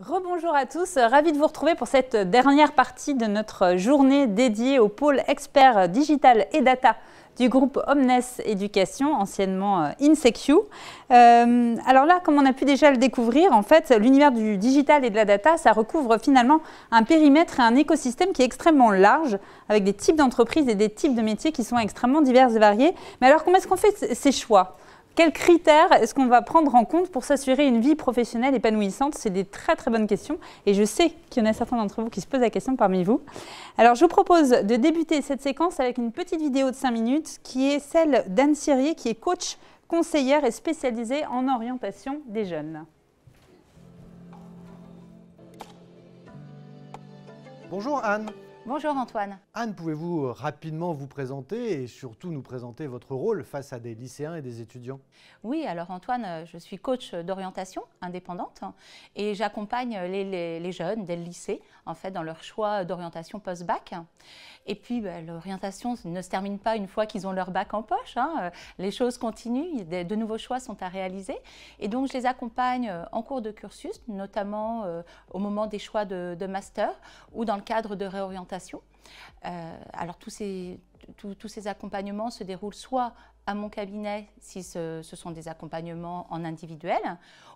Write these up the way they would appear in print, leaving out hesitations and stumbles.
Rebonjour à tous, ravi de vous retrouver pour cette dernière partie de notre journée dédiée au pôle expert digital et data du groupe Omnes Éducation, anciennement InSecu. Alors là, comme on a pu déjà le découvrir, en fait, l'univers du digital et de la data, ça recouvre finalement un périmètre et un écosystème qui est extrêmement large, avec des types d'entreprises et des types de métiers qui sont extrêmement divers et variés. Mais alors, comment est-ce qu'on fait ces choix ? Quels critères est-ce qu'on va prendre en compte pour s'assurer une vie professionnelle épanouissante? C'est des très très bonnes questions et je sais qu'il y en a certains d'entre vous qui se posent la question parmi vous. Alors je vous propose de débuter cette séquence avec une petite vidéo de 5 minutes qui est celle d'Anne Cyrier qui est coach, conseillère et spécialisée en orientation des jeunes. Bonjour Anne. Bonjour Antoine. Anne, pouvez-vous rapidement vous présenter et surtout nous présenter votre rôle face à des lycéens et des étudiants? Oui, alors Antoine, je suis coach d'orientation indépendante et j'accompagne les jeunes dès le lycée en fait, dans leur choix d'orientation post-bac. Et puis l'orientation ne se termine pas une fois qu'ils ont leur bac en poche, hein. Les choses continuent, de nouveaux choix sont à réaliser. Et donc je les accompagne en cours de cursus, notamment au moment des choix de master ou dans le cadre de réorientation. Alors tous ces accompagnements se déroulent soit à mon cabinet, si ce sont des accompagnements en individuel,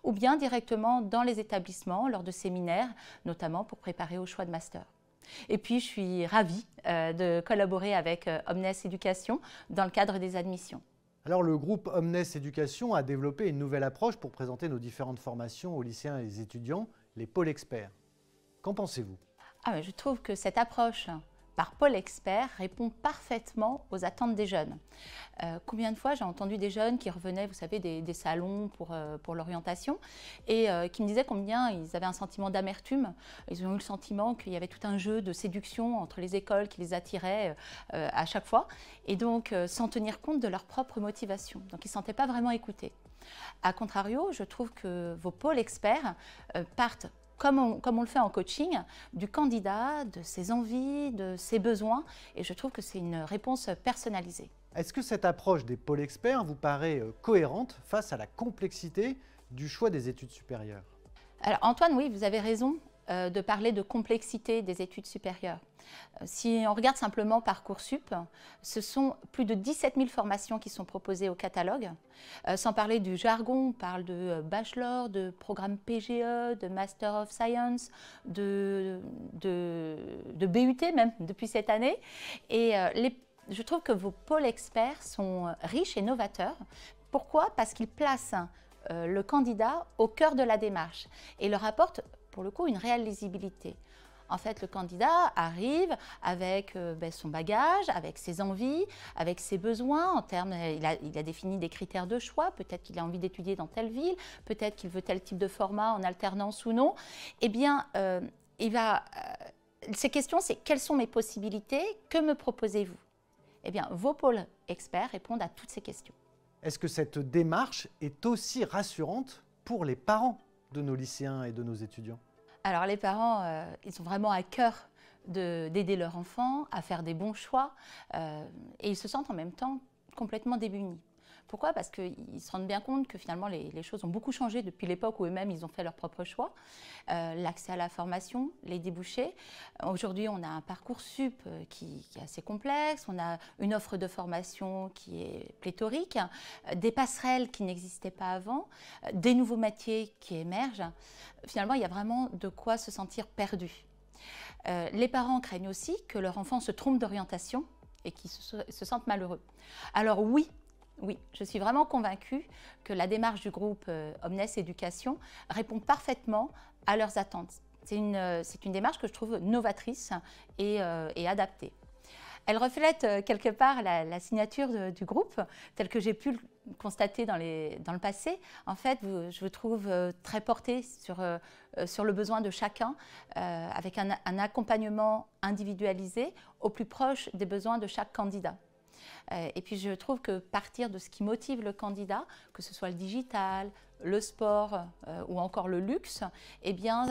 ou bien directement dans les établissements lors de séminaires, notamment pour préparer au choix de master. Et puis, je suis ravie de collaborer avec Omnes Éducation dans le cadre des admissions. Alors, le groupe Omnes Éducation a développé une nouvelle approche pour présenter nos différentes formations aux lycéens et aux étudiants, les pôles experts. Qu'en pensez-vous? Je trouve que cette approche par pôle expert répond parfaitement aux attentes des jeunes. Combien de fois j'ai entendu des jeunes qui revenaient, vous savez, des salons pour l'orientation et qui me disaient combien ils avaient un sentiment d'amertume. Ils ont eu le sentiment qu'il y avait tout un jeu de séduction entre les écoles qui les attiraient à chaque fois et donc sans tenir compte de leur propre motivation. Donc ils ne se sentaient pas vraiment écoutés. A contrario, je trouve que vos pôles experts partent comme on le fait en coaching, du candidat, de ses envies, de ses besoins. Et je trouve que c'est une réponse personnalisée. Est-ce que cette approche des pôles experts vous paraît cohérente face à la complexité du choix des études supérieures? Alors Antoine, oui, vous avez raison de parler de complexité des études supérieures. Si on regarde simplement Parcoursup, ce sont plus de 17 000 formations qui sont proposées au catalogue. Sans parler du jargon, on parle de bachelor, de programme PGE, de Master of Science, de BUT même depuis cette année. Et je trouve que vos pôles experts sont riches et novateurs. Pourquoi? Parce qu'ils placent le candidat au cœur de la démarche et leur apportent pour le coup une réelle lisibilité. En fait, le candidat arrive avec son bagage, avec ses envies, avec ses besoins. En termes, il a défini des critères de choix. Peut-être qu'il a envie d'étudier dans telle ville, peut-être qu'il veut tel type de format en alternance ou non. Eh bien, ces questions, c'est quelles sont mes possibilités? Que me proposez-vous? Eh bien, vos pôles experts répondent à toutes ces questions. Est-ce que cette démarche est aussi rassurante pour les parents de nos lycéens et de nos étudiants? Alors les parents, ils sont vraiment à cœur d'aider leur enfant à faire des bons choix et ils se sentent en même temps complètement démunis. Pourquoi? Parce qu'ils se rendent bien compte que finalement les choses ont beaucoup changé depuis l'époque où eux-mêmes ils ont fait leur propre choix. L'accès à la formation, les débouchés. Aujourd'hui, on a un Parcoursup qui est assez complexe, on a une offre de formation qui est pléthorique, des passerelles qui n'existaient pas avant, des nouveaux métiers qui émergent. Finalement, il y a vraiment de quoi se sentir perdu. Les parents craignent aussi que leur enfant se trompe d'orientation et qu'ils se sentent malheureux. Alors oui, je suis vraiment convaincue que la démarche du groupe Omnes Éducation répond parfaitement à leurs attentes. C'est une démarche que je trouve novatrice et adaptée. Elle reflète quelque part la signature du groupe, telle que j'ai pu le constater dans le passé. En fait, je vous trouve très portée sur le besoin de chacun, avec un accompagnement individualisé au plus proche des besoins de chaque candidat. Et puis je trouve que partir de ce qui motive le candidat, que ce soit le digital, le sport ou encore le luxe, eh bien,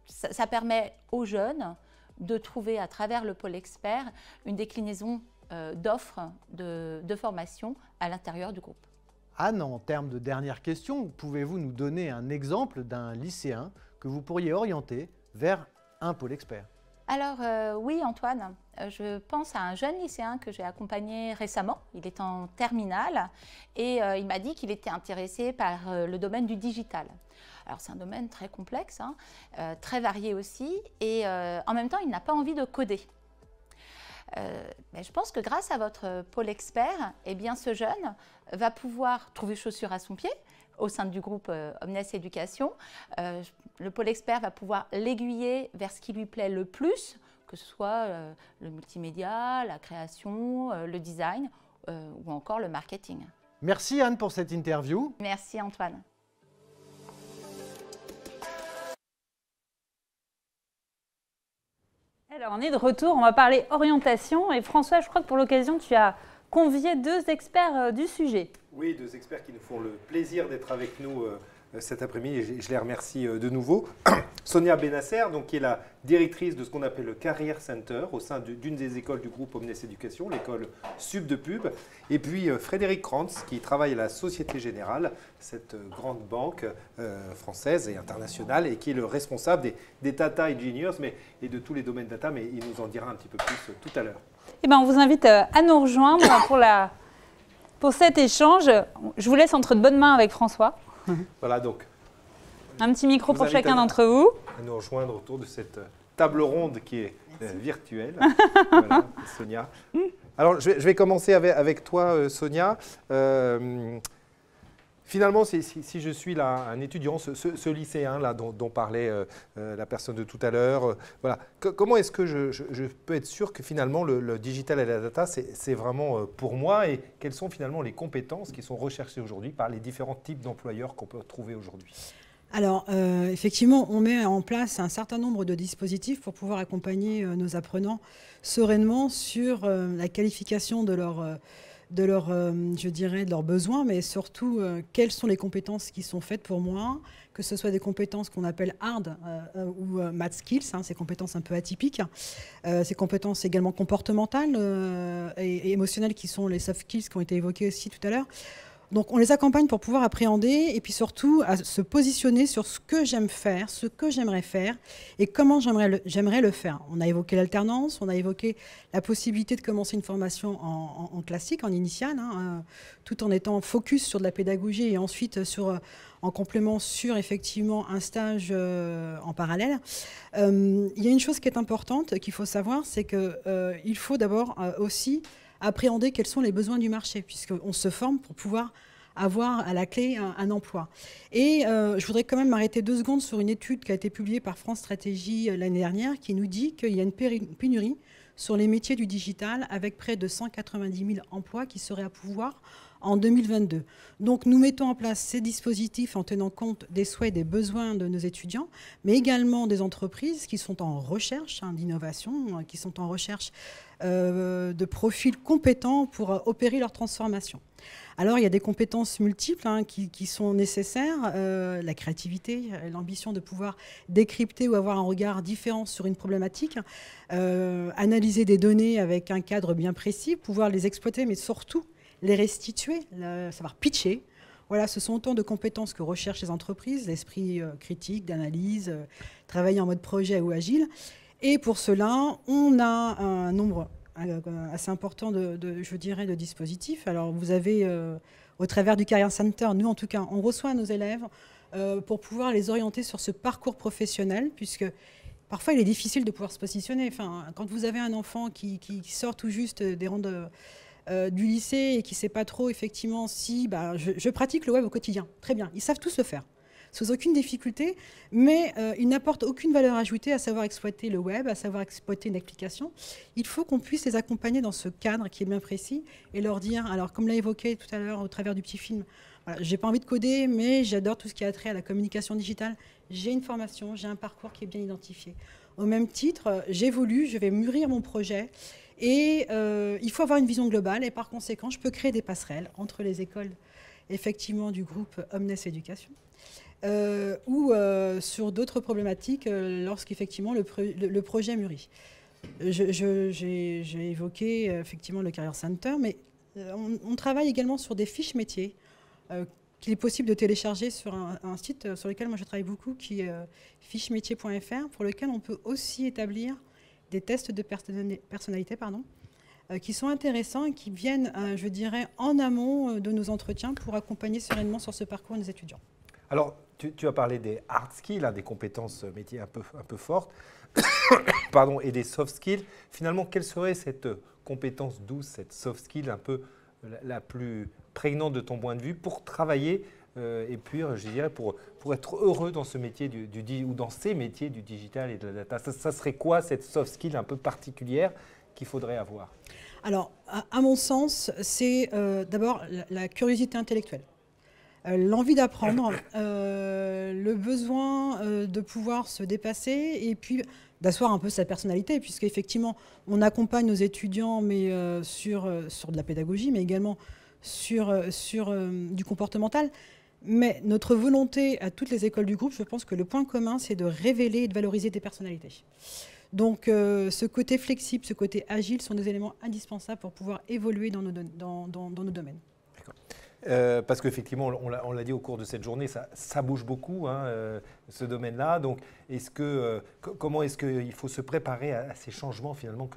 ça permet aux jeunes de trouver à travers le pôle expert une déclinaison d'offres de formation à l'intérieur du groupe. Anne, en termes de dernière question, pouvez-vous nous donner un exemple d'un lycéen que vous pourriez orienter vers un pôle expert? Alors oui Antoine, je pense à un jeune lycéen que j'ai accompagné récemment. Il est en terminale et il m'a dit qu'il était intéressé par le domaine du digital. Alors c'est un domaine très complexe, hein, très varié aussi et en même temps il n'a pas envie de coder. Mais je pense que grâce à votre pôle expert, eh bien, ce jeune va pouvoir trouver chaussure à son pied au sein du groupe Omnes Éducation. Le pôle expert va pouvoir l'aiguiller vers ce qui lui plaît le plus, que ce soit le multimédia, la création, le design ou encore le marketing. Merci Anne pour cette interview. Merci Antoine. Alors, on est de retour, on va parler orientation. Et François, je crois que pour l'occasion, tu as convié 2 experts du sujet. Oui, 2 experts qui nous font le plaisir d'être avec nous cet après-midi et je les remercie de nouveau. Sonia Benasser, donc, qui est la directrice de ce qu'on appelle le Career Center au sein d'une des écoles du groupe Omnes Éducation, l'école Sub de Pub. Et puis Frédéric Krantz, qui travaille à la Société Générale, cette grande banque française et internationale, et qui est le responsable des data engineers et de tous les domaines data, mais il nous en dira un petit peu plus tout à l'heure. Eh ben, on vous invite à nous rejoindre pour cet échange. Je vous laisse entre de bonnes mains avec François. Voilà, donc. Un petit micro pour chacun d'entre vous. À nous rejoindre autour de cette table ronde qui est virtuelle. Voilà, Sonia. Alors, je vais commencer avec toi, Sonia. Finalement, si je suis là, un étudiant, ce lycéen là, dont parlait la personne de tout à l'heure, voilà. Comment est-ce que je peux être sûr que finalement le digital et la data, c'est vraiment pour moi, et quelles sont finalement les compétences qui sont recherchées aujourd'hui par les différents types d'employeurs qu'on peut trouver aujourd'hui? Alors, effectivement, on met en place un certain nombre de dispositifs pour pouvoir accompagner nos apprenants sereinement sur la qualification de leurs besoins, mais surtout quelles sont les compétences qui sont faites pour moi, que ce soit des compétences qu'on appelle hard ou math skills, hein, ces compétences un peu atypiques, ces compétences également comportementales et émotionnelles qui sont les soft skills qui ont été évoquées aussi tout à l'heure. Donc on les accompagne pour pouvoir appréhender et puis surtout à se positionner sur ce que j'aime faire, ce que j'aimerais faire et comment j'aimerais le faire. On a évoqué l'alternance, on a évoqué la possibilité de commencer une formation en classique, en initiale, hein, tout en étant focus sur de la pédagogie et ensuite en complément sur effectivement un stage en parallèle. Il y a une chose qui est importante qu'il faut savoir, c'est qu'il faut d'abord aussi appréhender quels sont les besoins du marché, puisqu'on se forme pour pouvoir avoir à la clé un emploi. Et je voudrais quand même m'arrêter 2 secondes sur une étude qui a été publiée par France Stratégie l'année dernière, qui nous dit qu'il y a une pénurie sur les métiers du digital, avec près de 190 000 emplois qui seraient à pourvoir en 2022. Donc nous mettons en place ces dispositifs en tenant compte des souhaits et des besoins de nos étudiants, mais également des entreprises qui sont en recherche d'innovation, qui sont en recherche de profils compétents pour opérer leur transformation. Alors il y a des compétences multiples qui sont nécessaires, la créativité, l'ambition de pouvoir décrypter ou avoir un regard différent sur une problématique, analyser des données avec un cadre bien précis, pouvoir les exploiter, mais surtout les restituer, savoir pitcher. Voilà, ce sont autant de compétences que recherchent les entreprises, l'esprit critique, d'analyse, travailler en mode projet ou agile. Et pour cela, on a un nombre assez important de dispositifs. Alors vous avez, au travers du Career Center, nous en tout cas, on reçoit nos élèves pour pouvoir les orienter sur ce parcours professionnel, puisque parfois il est difficile de pouvoir se positionner. Enfin, quand vous avez un enfant qui sort tout juste des rangs du lycée et qui ne sait pas trop effectivement si je pratique le web au quotidien. Très bien, ils savent tous le faire, sans aucune difficulté, mais ils n'apportent aucune valeur ajoutée à savoir exploiter le web, à savoir exploiter une application. Il faut qu'on puisse les accompagner dans ce cadre qui est bien précis et leur dire, alors comme l'a évoqué tout à l'heure au travers du petit film, voilà, j'ai pas envie de coder, mais j'adore tout ce qui a trait à la communication digitale, j'ai une formation, j'ai un parcours qui est bien identifié. Au même titre, j'évolue, je vais mûrir mon projet. Et il faut avoir une vision globale et par conséquent, je peux créer des passerelles entre les écoles effectivement du groupe Omnes Éducation ou sur d'autres problématiques lorsqu'effectivement le projet mûrit. J'ai évoqué effectivement le Career Center, mais on travaille également sur des fiches métiers qu'il est possible de télécharger sur un site sur lequel moi je travaille beaucoup, qui est fichemetier.fr, pour lequel on peut aussi établir des tests de personnalité, qui sont intéressants et qui viennent, je dirais, en amont de nos entretiens pour accompagner sereinement sur ce parcours nos étudiants. Alors, tu as parlé des hard skills, des compétences métiers un peu fortes, pardon, et des soft skills. Finalement, quelle serait cette compétence douce, cette soft skill un peu la plus prégnante de ton point de vue pour travailler et puis, je dirais, pour être heureux dans ce métier ou dans ces métiers du digital et de la data? Ça serait quoi cette soft skill un peu particulière qu'il faudrait avoir? Alors, à mon sens, c'est d'abord la curiosité intellectuelle. L'envie d'apprendre, le besoin de pouvoir se dépasser et puis d'asseoir un peu sa personnalité, puisqu'effectivement, on accompagne nos étudiants mais, sur de la pédagogie, mais également sur du comportemental. Mais notre volonté à toutes les écoles du groupe, je pense que le point commun, c'est de révéler et de valoriser des personnalités. Donc, ce côté flexible, ce côté agile sont des éléments indispensables pour pouvoir évoluer dans nos domaines. Parce qu'effectivement, on l'a dit au cours de cette journée, ça bouge beaucoup, ce domaine-là. Donc, comment est-ce qu'il faut se préparer à ces changements finalement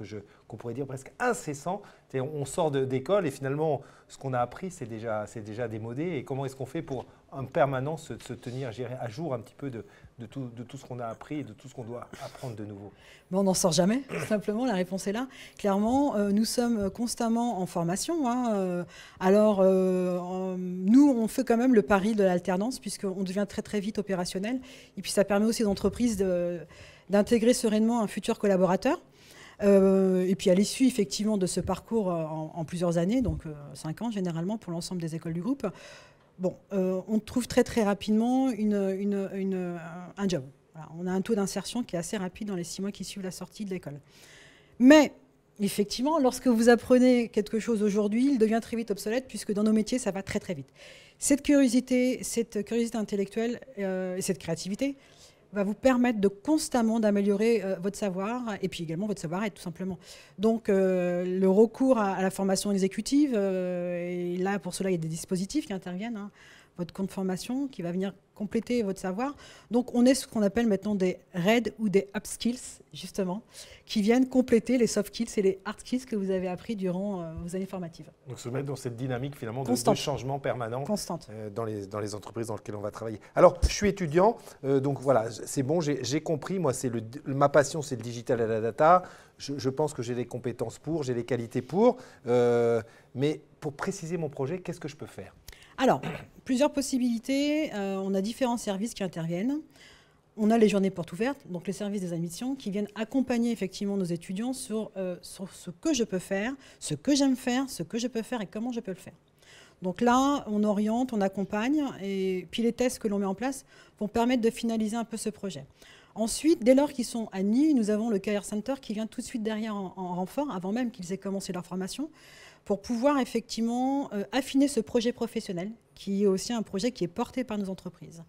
qu'on pourrait dire presque incessants? On sort d'école et finalement, ce qu'on a appris, c'est déjà démodé. Et comment est-ce qu'on fait pour en permanence se tenir, je dirais, à jour un petit peu de tout ce qu'on a appris et de tout ce qu'on doit apprendre de nouveau? Mais on n'en sort jamais, simplement, la réponse est là. Clairement, nous sommes constamment en formation. Nous, on fait quand même le pari de l'alternance, puisqu'on devient très très vite opérationnel. Et puis ça permet aussi aux entreprises d'intégrer sereinement un futur collaborateur. Et puis à l'issue effectivement de ce parcours en plusieurs années, donc 5 ans généralement pour l'ensemble des écoles du groupe, on trouve très très rapidement un job. Voilà, on a un taux d'insertion qui est assez rapide dans les 6 mois qui suivent la sortie de l'école. Mais effectivement, lorsque vous apprenez quelque chose aujourd'hui, il devient très vite obsolète, puisque dans nos métiers, ça va très très vite. Cette curiosité intellectuelle et cette créativité va vous permettre de constamment d'améliorer votre savoir et puis également votre savoir-être tout simplement. Donc le recours à la formation exécutive, et là pour cela il y a des dispositifs qui interviennent, votre compte formation qui va venir compléter votre savoir. Donc on est ce qu'on appelle maintenant des RED ou des up skills justement, qui viennent compléter les soft skills et les hard skills que vous avez appris durant vos années formatives. Donc se mettre dans cette dynamique finalement de changement permanent dans les entreprises dans lesquelles on va travailler. Alors je suis étudiant, donc voilà, c'est bon, j'ai compris, moi ma passion c'est le digital et la data, je pense que j'ai les compétences j'ai les qualités mais pour préciser mon projet, qu'est-ce que je peux faire? Alors, plusieurs possibilités. On a différents services qui interviennent. On a les journées portes ouvertes, donc les services des admissions, qui viennent accompagner effectivement nos étudiants sur ce que je peux faire, ce que j'aime faire, ce que je peux faire et comment je peux le faire. Donc là, on oriente, on accompagne, et puis les tests que l'on met en place vont permettre de finaliser un peu ce projet. Ensuite, dès lors qu'ils sont admis, nous avons le Career Center qui vient tout de suite derrière en renfort, avant même qu'ils aient commencé leur formation, pour pouvoir effectivement affiner ce projet professionnel, qui est aussi un projet qui est porté par nos entreprises.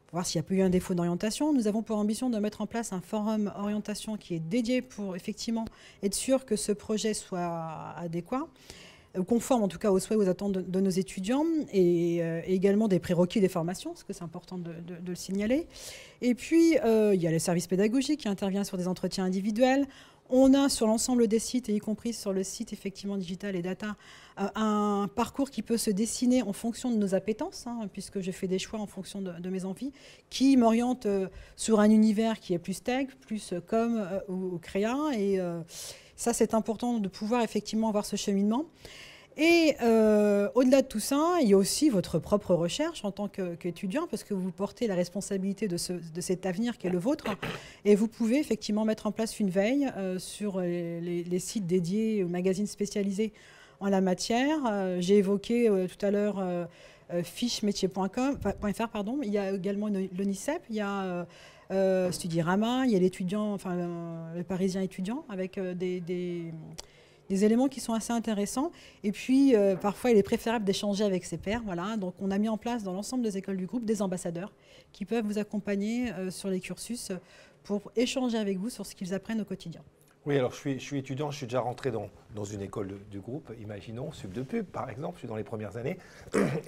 Pour voir s'il n'y a pas eu un défaut d'orientation, nous avons pour ambition de mettre en place un forum orientation qui est dédié pour effectivement être sûr que ce projet soit adéquat, conforme en tout cas aux souhaits, aux attentes de nos étudiants et également des prérequis des formations, parce que c'est important de le signaler. Et puis, il y a le service pédagogique qui intervient sur des entretiens individuels. On a sur l'ensemble des sites, et y compris sur le site effectivement digital et data, un parcours qui peut se dessiner en fonction de nos appétences, puisque je fais des choix en fonction de mes envies, qui m'orientent sur un univers qui est plus tech, plus com ou créa. Et ça, c'est important de pouvoir effectivement avoir ce cheminement. Et au-delà de tout ça, il y a aussi votre propre recherche en tant qu'étudiant, parce que vous portez la responsabilité de cet avenir qui est le vôtre, et vous pouvez effectivement mettre en place une veille sur les sites dédiés aux magazines spécialisés en la matière. J'ai évoqué tout à l'heure fichemetier.fr, il y a également l'ONICEP, il y a Studirama, il y a l'étudiant, le Parisien étudiant, avec des éléments qui sont assez intéressants. Et puis, parfois, il est préférable d'échanger avec ses pairs. Voilà. Donc, on a mis en place dans l'ensemble des écoles du groupe des ambassadeurs qui peuvent vous accompagner sur les cursus pour échanger avec vous sur ce qu'ils apprennent au quotidien. Oui, alors je suis étudiant, je suis déjà rentré dans une école du groupe, imaginons, Sub de Pub par exemple, je suis dans les premières années.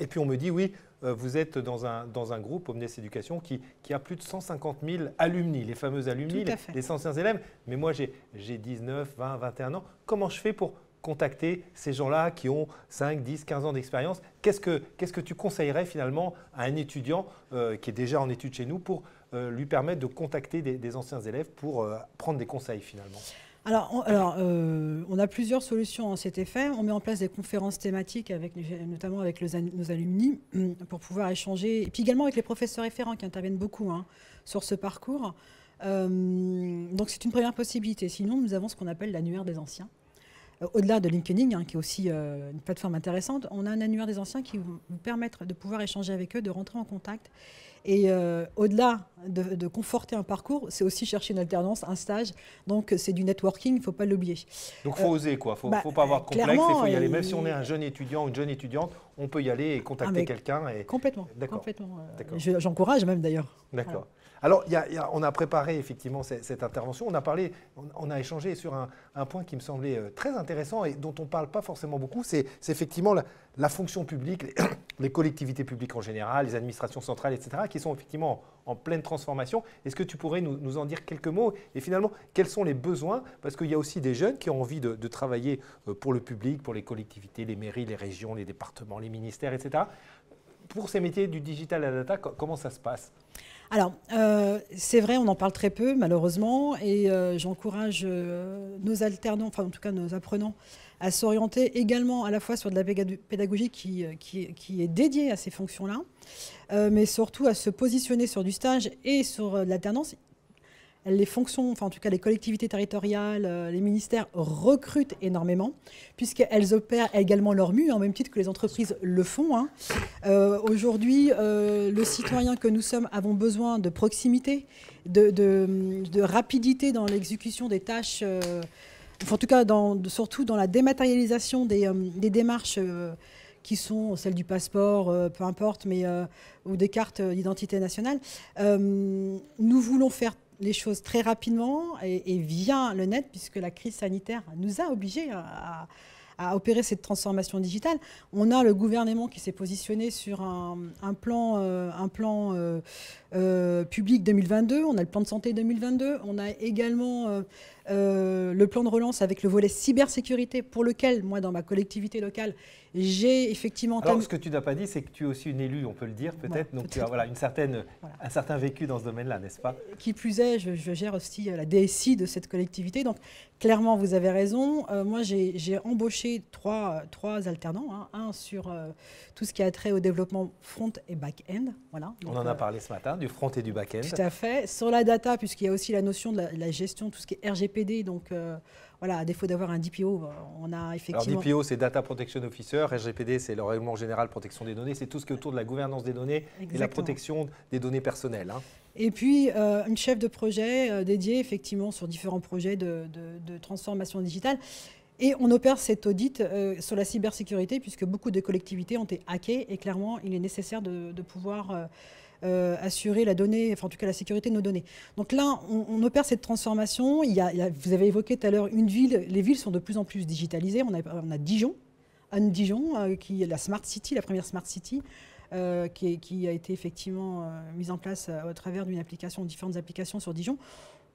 Et puis on me dit, oui, vous êtes dans un groupe, Omnes Éducation, qui a plus de 150 000 alumni, les fameux alumni, les anciens élèves. Mais moi, j'ai 19, 20, 21 ans. Comment je fais pour contacter ces gens-là qui ont 5, 10, 15 ans d'expérience? Qu'est-ce que tu conseillerais finalement à un étudiant qui est déjà en études chez nous pour lui permettre de contacter des anciens élèves pour prendre des conseils finalement? Alors, on a plusieurs solutions en cet effet. On met en place des conférences thématiques, notamment avec nos alumni, pour pouvoir échanger, et puis également avec les professeurs référents qui interviennent beaucoup sur ce parcours. Donc c'est une première possibilité. Sinon, nous avons ce qu'on appelle l'annuaire des anciens. Au-delà de LinkedIn, qui est aussi une plateforme intéressante, on a un annuaire des anciens qui vous permettre de pouvoir échanger avec eux, de rentrer en contact. Et au-delà de conforter un parcours, c'est aussi chercher une alternance, un stage. Donc c'est du networking, il ne faut pas l'oublier. Donc il faut oser, quoi. Il ne faut pas avoir de complexe, il faut y aller. Même si on est un jeune étudiant ou une jeune étudiante, on peut y aller et contacter quelqu'un. Complètement. D'accord. J'encourage même d'ailleurs. D'accord. Voilà. Alors, on a préparé effectivement cette intervention. On a échangé sur un point qui me semblait très intéressant et dont on ne parle pas forcément beaucoup. C'est effectivement la fonction publique, les collectivités publiques en général, les administrations centrales, etc., qui sont effectivement en pleine transformation. Est-ce que tu pourrais nous en dire quelques mots? Et finalement, quels sont les besoins? Parce qu'il y a aussi des jeunes qui ont envie de travailler pour le public, pour les collectivités, les mairies, les régions, les départements, les ministères, etc. Pour ces métiers du digital et la data, comment ça se passe? Alors, c'est vrai, on en parle très peu, malheureusement, et j'encourage nos alternants, enfin en tout cas nos apprenants, à s'orienter également à la fois sur de la pédagogie qui est dédiée à ces fonctions-là, mais surtout à se positionner sur du stage et sur l'alternance. Les fonctions, enfin en tout cas les collectivités territoriales, les ministères recrutent énormément, puisqu'elles opèrent également leur mue, en même titre que les entreprises le font. Aujourd'hui, le citoyen que nous sommes avons besoin de proximité, de rapidité dans l'exécution des tâches, en tout cas surtout dans la dématérialisation des démarches qui sont celles du passeport, peu importe, ou des cartes d'identité nationale. Nous voulons faire les choses très rapidement et via le net, puisque la crise sanitaire nous a obligés à opérer cette transformation digitale. On a le gouvernement qui s'est positionné sur un plan public 2022, on a le plan de santé 2022, on a également le plan de relance avec le volet cybersécurité, pour lequel, moi, dans ma collectivité locale, j'ai effectivement... Alors, ce que tu n'as pas dit, c'est que tu es aussi une élue, on peut le dire peut-être, donc tu as un certain vécu dans ce domaine-là, n'est-ce pas? Qui plus est, je gère aussi la DSI de cette collectivité, donc clairement, vous avez raison. Moi, j'ai embauché trois alternants, un sur tout ce qui a trait au développement front et back-end. Voilà. On en a parlé ce matin, du front et du back-end. Tout à fait. Sur la data, puisqu'il y a aussi la notion de la gestion, tout ce qui est RGPD, donc voilà, à défaut d'avoir un DPO, on a effectivement... Alors DPO, c'est Data Protection Officer, RGPD, c'est le Règlement Général de Protection des Données, c'est tout ce qui est autour de la gouvernance des données. Exactement. Et la protection des données personnelles. Et puis, une chef de projet dédiée effectivement sur différents projets de transformation digitale. Et on opère cet audit sur la cybersécurité, puisque beaucoup de collectivités ont été hackées, et clairement, il est nécessaire de pouvoir... assurer la donnée, enfin en tout cas la sécurité de nos données. Donc là, on opère cette transformation. Vous avez évoqué tout à l'heure une ville. Les villes sont de plus en plus digitalisées. On a Dijon, qui est la Smart City, la première Smart City, qui a été effectivement mise en place au travers différentes applications sur Dijon.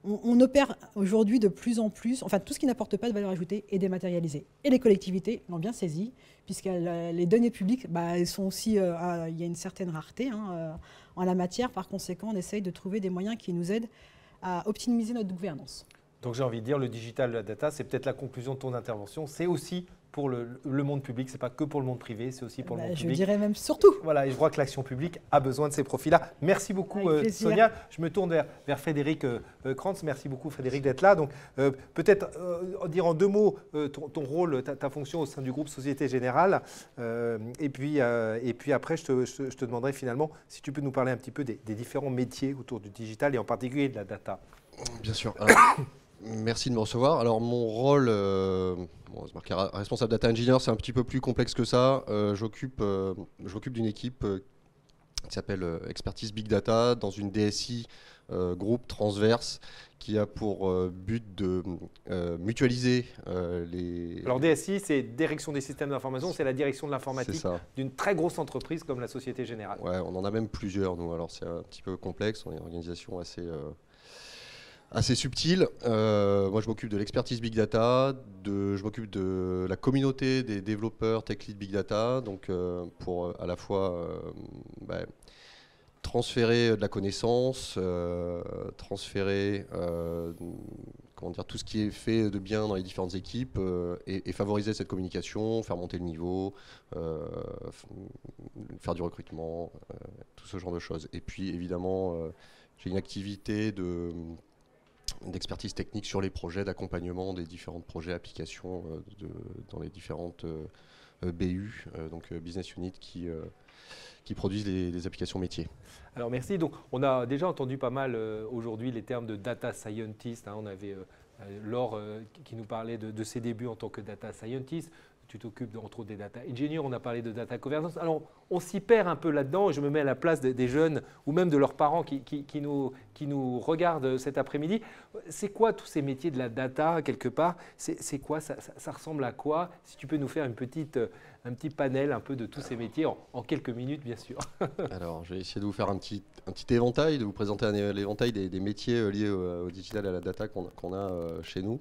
On opère aujourd'hui de plus en plus, enfin tout ce qui n'apporte pas de valeur ajoutée est dématérialisé. Et les collectivités l'ont bien saisi, puisque les données publiques, elles sont aussi, il y a une certaine rareté en la matière. Par conséquent, on essaye de trouver des moyens qui nous aident à optimiser notre gouvernance. Donc j'ai envie de dire, le digital, la data, c'est peut-être la conclusion de ton intervention. C'est aussi pour le monde public, ce n'est pas que pour le monde privé, c'est aussi pour le monde public. Je dirais même surtout. Voilà, et je crois que l'action publique a besoin de ces profils-là. Merci beaucoup Sonia. Je me tourne vers Frédéric Krantz. Merci beaucoup Frédéric d'être là. Donc peut-être dire en deux mots ton rôle, ta fonction au sein du groupe Société Générale. Et puis après, je te demanderai finalement si tu peux nous parler un petit peu des différents métiers autour du digital et en particulier de la data. Bien sûr. Merci de me recevoir. Alors mon rôle, c'est marqué responsable data engineer, c'est un petit peu plus complexe que ça. J'occupe d'une équipe qui s'appelle Expertise Big Data, dans une DSI groupe transverse qui a pour but de mutualiser les... Alors DSI, c'est Direction des systèmes d'information, c'est la direction de C'est l'informatique ça. d'une très grosse entreprise comme la Société Générale. Ouais, on en a même plusieurs, nous. Alors c'est un petit peu complexe, on est une organisation assez subtile. Moi, je m'occupe de l'expertise Big Data, je m'occupe de la communauté des développeurs Tech Lead Big Data, donc pour à la fois transférer de la connaissance, transférer comment dire, tout ce qui est fait de bien dans les différentes équipes et favoriser cette communication, faire monter le niveau, faire du recrutement, tout ce genre de choses. Et puis évidemment, j'ai une activité d'expertise technique sur les projets, d'accompagnement des différents projets, applications dans les différentes BU, donc Business Unit qui produisent les applications métiers. Alors merci. Donc on a déjà entendu pas mal aujourd'hui les termes de data scientist. On avait Laure qui nous parlait de ses débuts en tant que data scientist. Tu t'occupes entre autres des data engineers, on a parlé de data governance. Alors on s'y perd un peu là-dedans et je me mets à la place des jeunes ou même de leurs parents qui nous regardent cet après-midi. C'est quoi tous ces métiers de la data quelque part? C'est quoi ça ressemble à quoi? Si tu peux nous faire un petit panel un peu de tous ces métiers en quelques minutes bien sûr. Alors je vais essayer de vous faire un petit éventail, de vous présenter l'éventail des métiers liés au digital et à la data qu'on a chez nous.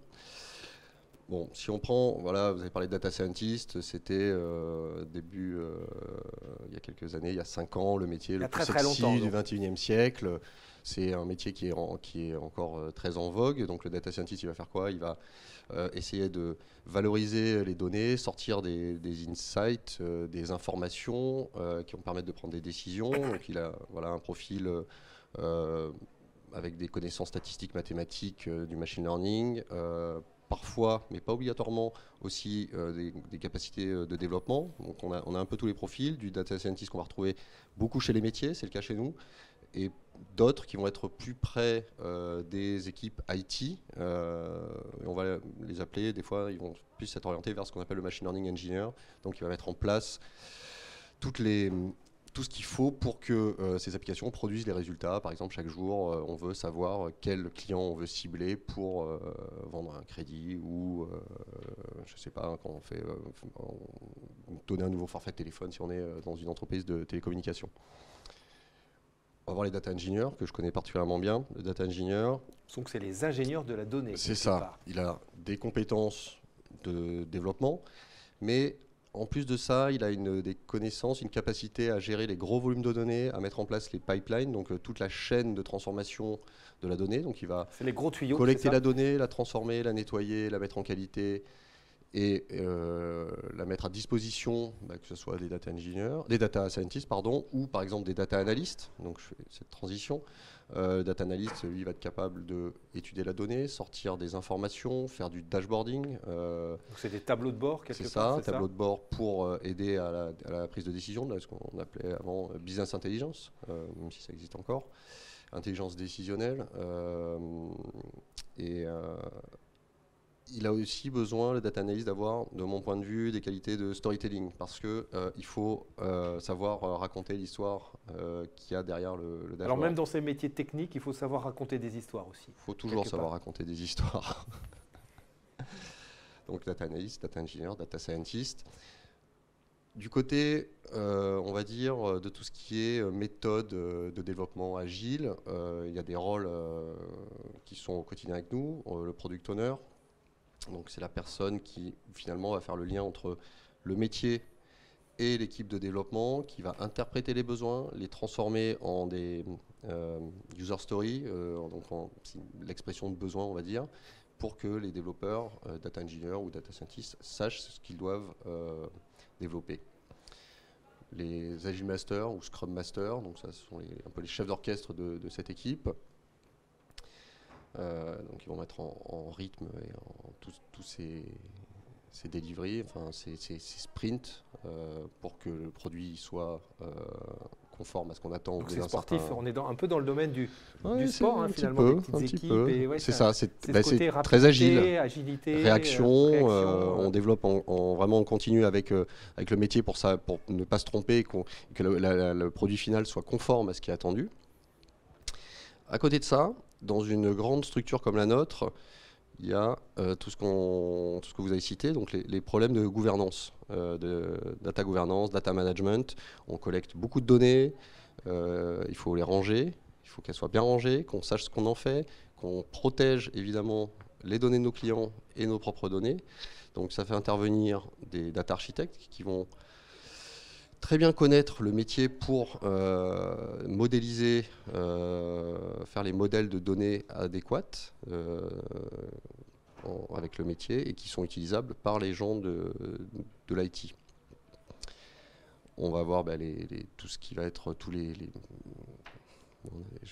Bon, si on prend, voilà, vous avez parlé de data scientist, c'était début, il y a quelques années, il y a 5 ans, le métier le plus sexy du 21e siècle. C'est un métier qui est encore très en vogue. Donc le data scientist, il va faire quoi? Il va essayer de valoriser les données, sortir des insights, des informations qui vont permettre de prendre des décisions. Donc il a un profil avec des connaissances statistiques, mathématiques, du machine learning, parfois, mais pas obligatoirement, aussi des capacités de développement. Donc on a un peu tous les profils, du data scientist qu'on va retrouver beaucoup chez les métiers, c'est le cas chez nous, et d'autres qui vont être plus près des équipes IT. On va les appeler, des fois, ils vont plus être orientés vers ce qu'on appelle le machine learning engineer. Donc il va mettre en place tout ce qu'il faut pour que ces applications produisent les résultats. Par exemple, chaque jour, on veut savoir quel client on veut cibler pour vendre un crédit ou, je ne sais pas, quand on fait donner un nouveau forfait de téléphone si on est dans une entreprise de télécommunications. On va voir les data engineers, que je connais particulièrement bien. Le data engineer, donc c'est les ingénieurs de la donnée. C'est ça. Il a des compétences de développement, mais en plus de ça, il a des connaissances, une capacité à gérer les gros volumes de données, à mettre en place les pipelines, donc toute la chaîne de transformation de la donnée. Donc il va les gros tuyaux, collecter la donnée, la transformer, la nettoyer, la mettre en qualité et la mettre à disposition, que ce soit des data scientists, ou par exemple des data analysts. Donc je fais cette transition. Data analyst, lui, va être capable d'étudier la donnée, sortir des informations, faire du dashboarding. Donc c'est des tableaux de bord quelque part. C'est ça, tableau de bord pour aider à la prise de décision, ce qu'on appelait avant business intelligence, même si ça existe encore, intelligence décisionnelle. Il a aussi besoin, le data analyst, d'avoir, de mon point de vue, des qualités de storytelling, parce qu'il faut savoir raconter l'histoire qu'il y a derrière le dashboard. Alors même dans ces métiers techniques, il faut savoir raconter des histoires aussi. Il faut toujours savoir raconter des histoires. Donc data analyst, data engineer, data scientist. Du côté, on va dire, de tout ce qui est méthode de développement agile, il y a des rôles qui sont au quotidien avec nous, le product owner. Donc c'est la personne qui finalement va faire le lien entre le métier et l'équipe de développement, qui va interpréter les besoins, les transformer en des user stories, donc l'expression de besoin on va dire, pour que les développeurs, data engineers ou data scientists sachent ce qu'ils doivent développer. Les Agile Masters ou Scrum Masters, donc ça ce sont un peu les chefs d'orchestre de cette équipe. Donc ils vont mettre en rythme et en tous ces deliveries, enfin ces sprints, pour que le produit soit conforme à ce qu'on attend. Donc c'est sportif, on est un peu dans le domaine du sport, hein, finalement, peu, des petites équipes. Et, c'est ça, c'est très agile, agilité, réaction. On développe vraiment en continu avec le métier pour ne pas se tromper, que le produit final soit conforme à ce qui est attendu. À côté de ça, dans une grande structure comme la nôtre, il y a tout ce que vous avez cité, donc les problèmes de gouvernance, de data gouvernance, data management. On collecte beaucoup de données, il faut les ranger, il faut qu'elles soient bien rangées, qu'on sache ce qu'on en fait, qu'on protège évidemment les données de nos clients et nos propres données. Donc ça fait intervenir des data architectes qui vont très bien connaître le métier pour modéliser, faire les modèles de données adéquates avec le métier et qui sont utilisables par les gens de l'IT. On va voir tout ce qui va être je ne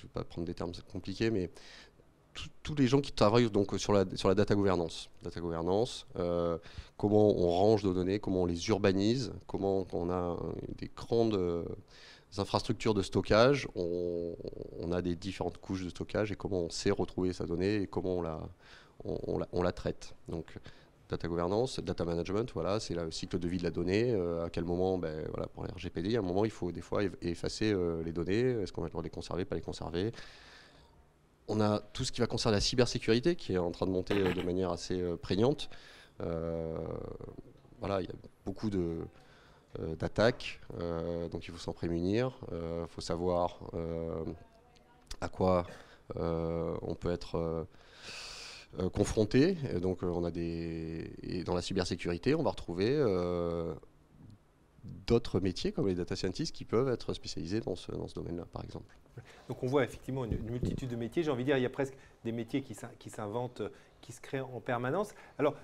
vais pas prendre des termes compliqués, mais tous les gens qui travaillent donc sur la data gouvernance. Comment on range nos données, comment on les urbanise, comment on a des grandes infrastructures de stockage, on a des différentes couches de stockage et comment on sait retrouver sa donnée et comment on la traite. Donc data gouvernance, data management, voilà, c'est le cycle de vie de la donnée. À quel moment, voilà, pour les RGPD, à un moment il faut des fois effacer les données. Est-ce qu'on va les conserver, pas les conserver? On a tout ce qui va concerner la cybersécurité qui est en train de monter de manière assez prégnante. Voilà, il y a beaucoup d'attaques, donc il faut s'en prémunir. Il faut savoir à quoi on peut être confronté. Et donc et dans la cybersécurité, on va retrouver d'autres métiers comme les data scientists qui peuvent être spécialisés dans ce domaine-là, par exemple. Donc on voit effectivement une multitude de métiers. J'ai envie de dire, il y a presque des métiers qui s'inventent, qui se créent en permanence. Alors,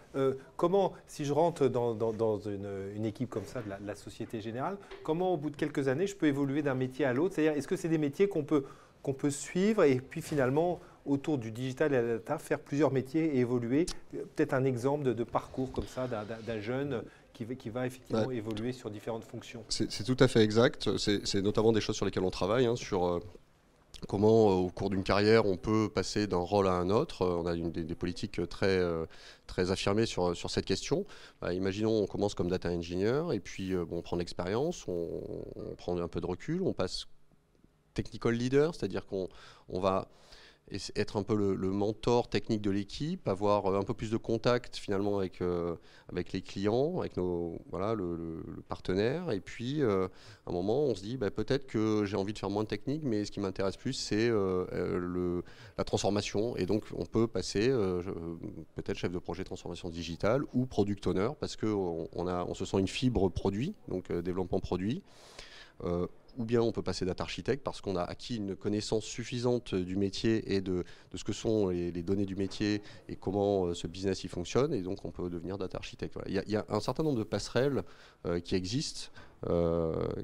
comment, si je rentre dans une équipe comme ça de la Société Générale, comment au bout de quelques années, je peux évoluer d'un métier à l'autre? C'est-à-dire, est-ce que c'est des métiers qu'on peut suivre et puis finalement, autour du digital et de la data, faire plusieurs métiers et évoluer? Peut-être un exemple de parcours comme ça d'un jeune qui va effectivement évoluer sur différentes fonctions. C'est tout à fait exact. C'est notamment des choses sur lesquelles on travaille, sur comment, au cours d'une carrière, on peut passer d'un rôle à un autre. On a des politiques très affirmées sur cette question. Imaginons, on commence comme data engineer, et puis on prend de l'expérience, on prend un peu de recul, on passe technical leader, c'est-à-dire qu'on va être un peu le mentor technique de l'équipe, avoir un peu plus de contact finalement avec les clients, avec le partenaire. Et puis, à un moment, on se dit peut-être que j'ai envie de faire moins de technique, mais ce qui m'intéresse plus, c'est la transformation. Et donc, on peut passer peut-être chef de projet transformation digitale ou product owner, parce qu'on se sent une fibre produit, donc développement produit. Ou bien on peut passer data architecte parce qu'on a acquis une connaissance suffisante du métier et de ce que sont les données du métier et comment ce business y fonctionne, et donc on peut devenir data architecte. Voilà. Il y a un certain nombre de passerelles qui existent,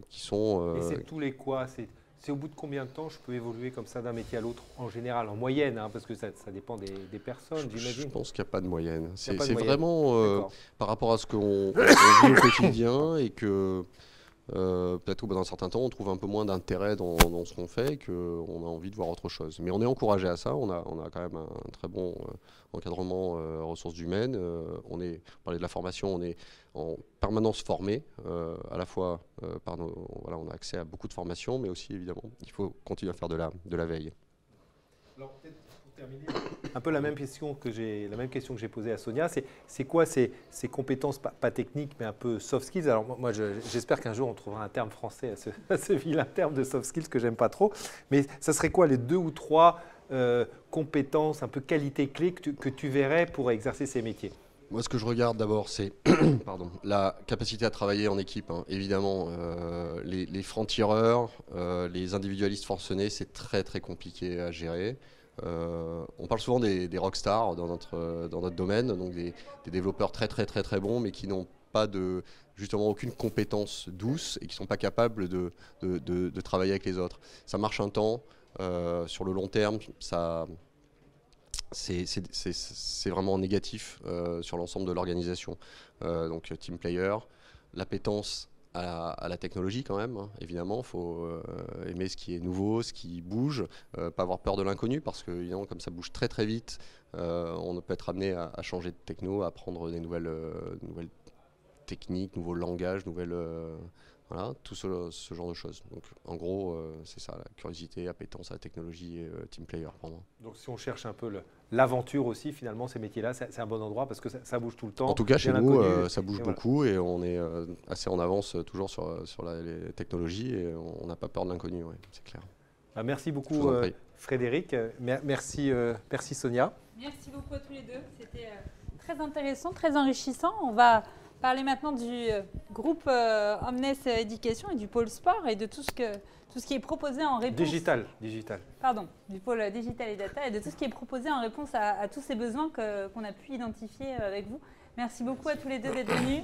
qui sont... Et c'est tous les quoi? C'est au bout de combien de temps je peux évoluer comme ça d'un métier à l'autre, en général, en moyenne, parce que ça dépend des personnes, j'imagine. Je pense qu'il n'y a pas de moyenne. C'est vraiment par rapport à ce qu'on vit au quotidien et que... peut-être qu'au bout d'un certain temps, on trouve un peu moins d'intérêt dans ce qu'on fait et qu'on a envie de voir autre chose. Mais on est encouragé à ça, on a quand même un très bon encadrement ressources humaines. On parlait de la formation, on est en permanence formé, à la fois on a accès à beaucoup de formations, mais aussi évidemment, il faut continuer à faire de la veille. Alors peut-être pour terminer, un peu la même question que j'ai posée à Sonia, c'est quoi ces compétences pas techniques mais un peu soft skills? Alors moi j'espère qu'un jour on trouvera un terme français à ce vilain terme de soft skills que j'aime pas trop, mais ça serait quoi les 2 ou 3 compétences, un peu qualités clés que tu verrais pour exercer ces métiers? Moi, ce que je regarde d'abord, c'est la capacité à travailler en équipe. Évidemment, les francs-tireurs, les individualistes forcenés, c'est très très compliqué à gérer. On parle souvent des rockstars dans notre domaine, donc des développeurs très très très très bons, mais qui n'ont pas justement aucune compétence douce et qui ne sont pas capables de travailler avec les autres. Ça marche un temps, sur le long terme, c'est vraiment négatif sur l'ensemble de l'organisation. Donc team player, l'appétence à la technologie quand même, hein. Évidemment, il faut aimer ce qui est nouveau, ce qui bouge, pas avoir peur de l'inconnu, parce que évidemment, comme ça bouge très très vite, on peut être amené à changer de techno, à apprendre des nouvelles techniques, nouveaux langages, voilà, tout ce genre de choses. Donc en gros, c'est ça, la curiosité, appétence à la technologie et team player pour moi. Donc si on cherche un peu l'aventure aussi, finalement, ces métiers-là, c'est un bon endroit parce que ça bouge tout le temps. En tout cas, chez bien nous, inconnu, ça bouge et beaucoup et on est assez en avance toujours sur les technologies et on n'a pas peur de l'inconnu, ouais, c'est clair. Bah, merci Je beaucoup vous en prie. Frédéric, merci Sonia. Merci beaucoup à tous les deux. C'était très intéressant, très enrichissant. On va parler maintenant du groupe Omnes Éducation et du pôle sport et de tout ce qui est proposé en réponse. Digital. Pardon, du pôle digital et data et de tout ce qui est proposé en réponse à tous ces besoins qu'on a pu identifier avec vous. Merci beaucoup à tous les deux d'être venus.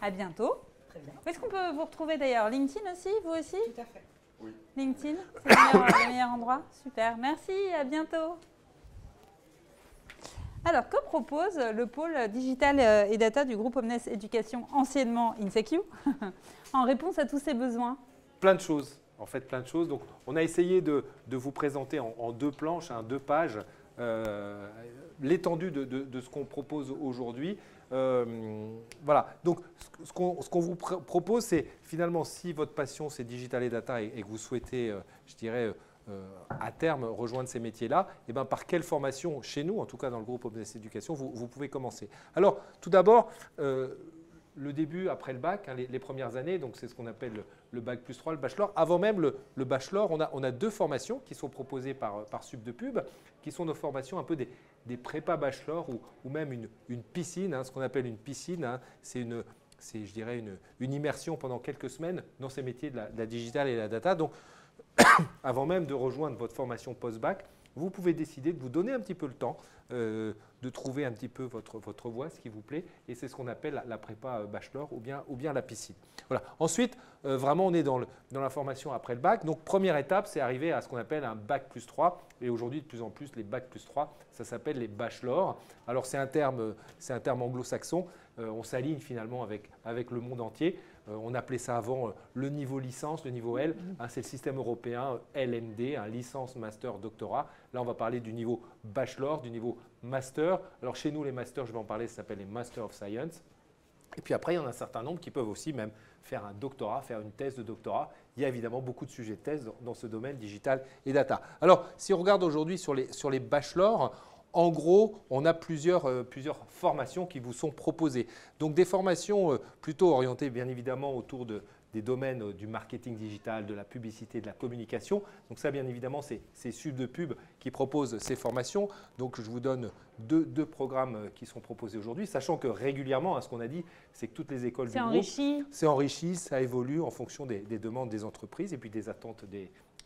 À bientôt. Très bien. Où est-ce qu'on peut vous retrouver d'ailleurs? LinkedIn aussi, vous aussi? Tout à fait. LinkedIn, c'est le meilleur endroit. Super, merci, à bientôt. Alors, que propose le pôle digital et data du groupe Omnes Éducation, anciennement InSecu, en réponse à tous ces besoins? Plein de choses, en fait, plein de choses. Donc, on a essayé de vous présenter en 2 planches, 2 pages, l'étendue de ce qu'on propose aujourd'hui. Voilà, donc ce qu'on vous propose, c'est finalement, si votre passion c'est digital et data et que vous souhaitez, je dirais, à terme rejoindre ces métiers-là, et ben par quelle formation chez nous, en tout cas dans le groupe Omnes Éducation, vous pouvez commencer. Alors, tout d'abord, le début après le bac, hein, les premières années, donc c'est ce qu'on appelle le bac plus 3, le bachelor. Avant même le bachelor, on a 2 formations qui sont proposées par Sub de Pub, qui sont nos formations un peu des prépas bachelor ou même une piscine, hein, ce qu'on appelle une piscine. Hein, c'est je dirais, une immersion pendant quelques semaines dans ces métiers de la digital et la data. Donc, avant même de rejoindre votre formation post-bac, vous pouvez décider de vous donner un petit peu le temps de trouver un petit peu votre voie, ce qui vous plaît. Et c'est ce qu'on appelle la prépa bachelor ou bien la piscine. Voilà. Ensuite, vraiment, on est dans la formation après le bac. Donc, première étape, c'est arriver à ce qu'on appelle un bac plus 3. Et aujourd'hui, de plus en plus, les bac plus 3, ça s'appelle les bachelors. Alors, c'est un terme anglo-saxon. On s'aligne finalement avec le monde entier. On appelait ça avant le niveau licence, le niveau L. Hein, c'est le système européen LMD, licence, master, doctorat. Là, on va parler du niveau bachelor, du niveau master. Alors, chez nous, les masters, je vais en parler, ça s'appelle les Master of Science. Et puis après, il y en a un certain nombre qui peuvent aussi même faire un doctorat, faire une thèse de doctorat. Il y a évidemment beaucoup de sujets de thèse dans ce domaine digital et data. Alors, si on regarde aujourd'hui sur les bachelors, en gros, on a plusieurs formations qui vous sont proposées. Donc des formations plutôt orientées bien évidemment autour des domaines du marketing digital, de la publicité, de la communication. Donc ça, bien évidemment, c'est Sub de Pub qui propose ces formations. Donc je vous donne deux programmes qui sont proposés aujourd'hui, sachant que régulièrement, hein, ce qu'on a dit, c'est que toutes les écoles du groupe, c'est enrichi, ça évolue en fonction des demandes des entreprises et puis des attentes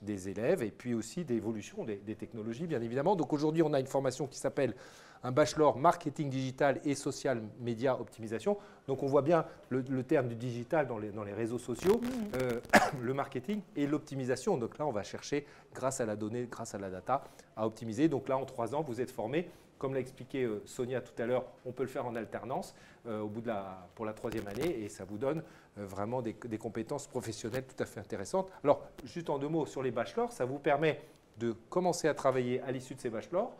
des élèves et puis aussi d'évolution des technologies, bien évidemment. Donc aujourd'hui, on a une formation qui s'appelle un bachelor marketing digital et social média optimisation. Donc on voit bien le terme du digital dans les réseaux sociaux, le marketing et l'optimisation. Donc là, on va chercher, grâce à la donnée, grâce à la data, à optimiser. Donc là, en 3 ans, vous êtes formé. Comme l'a expliqué Sonia tout à l'heure, on peut le faire en alternance pour la 3e année et ça vous donne vraiment des compétences professionnelles tout à fait intéressantes. Alors, juste en 2 mots sur les bachelors, ça vous permet de commencer à travailler à l'issue de ces bachelors